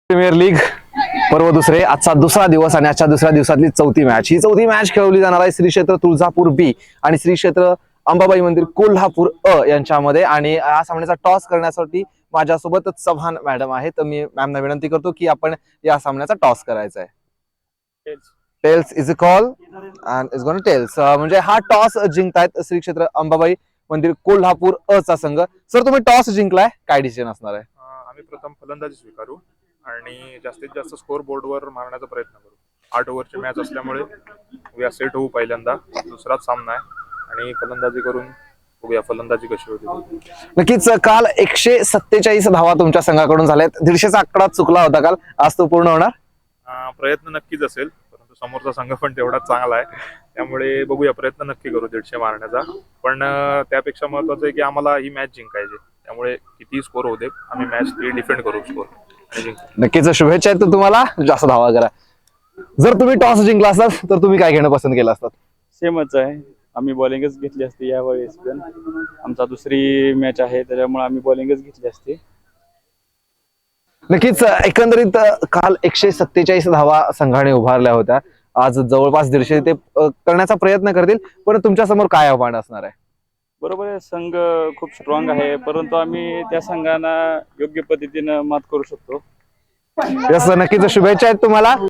Premier league पर्व दुसरे, आजचा दुसरा दिवस आणि आजच्या दुसऱ्या दिवसातली चौथी मॅच. ही चौथी मॅच खेळवली जाणार आहे श्री क्षेत्र तुळजापूर बी आणि श्री क्षेत्र अंबाबाई मंदिर कोल्हापूर अ यांच्यामध्ये. आणि या सामन्याचा टॉस करण्यासाठी माझ्यासोबत चव्हाण मॅडम आहे. तर मी मॅमना विनंती करतो की आपण या सामन्याचा टॉस करायचा आहे. Tails is a call and is gonna tails. म्हणजे हा टॉस जिंकतायत श्री क्षेत्र अंबाबाई मंदिर कोल्हापूर अ चा संघ. सर, तुम्ही टॉस जिंकलाय, काय डिसिजन असणार आहे? आम्ही प्रथम फलंदाजी स्वीकारू आणि जास्तीत जास्त स्कोर बोर्डवर मारण्याचा प्रयत्न करू. 8 ओव्हरची मॅच असल्यामुळे उद्या सेट होऊ पहिल्यांदा. दुसराच सामना आहे आणि फलंदाजी करून बघूया फलंदाजी कशी होती. नक्कीच. काल 147 धावा तुमच्या संघाकडून झाल्यात. 150चा आकडा चुकला होता काल, आज तो पूर्ण होणार? प्रयत्न नक्कीच असेल, परंतु समोरचा संघ पण तेवढाच चांगला आहे, त्यामुळे बघूया, प्रयत्न नक्की करू 150 मारण्याचा. पण त्यापेक्षा महत्वाचं आहे की आम्हाला ही मॅच जिंकायची, त्यामुळे किती स्कोर होऊ दे, आम्ही मॅच ती डिफेंड करू स्कोर. नक्कीच शुभेच्छा आहेत तुम्हाला, जास्त धावा करा. जर तुम्ही टॉस जिंकला असतात तर तुम्ही काय घेणं पसंत केलं असतात? सेमच आहे, आम्ही बॉलिंगच घेतली असती यावेळेस. पण आमचा दुसरी मॅच आहे त्याच्यामुळे आम्ही बॉलिंगच घेतली असती. नक्कीच. एकंदरीत काल 147 धावा संघाने उभारल्या होत्या. आज जवळपास 150 ते करण्याचा प्रयत्न करतील. पण तुमच्या समोर काय आव्हान असणार आहे? बरोबर आहे, संघ खूप स्ट्रॉंग आहे, परंतु आम्ही त्या संघांना योग्य पद्धतीनं मात करू शकतो. नक्कीच शुभेच्छा आहेत तुम्हाला.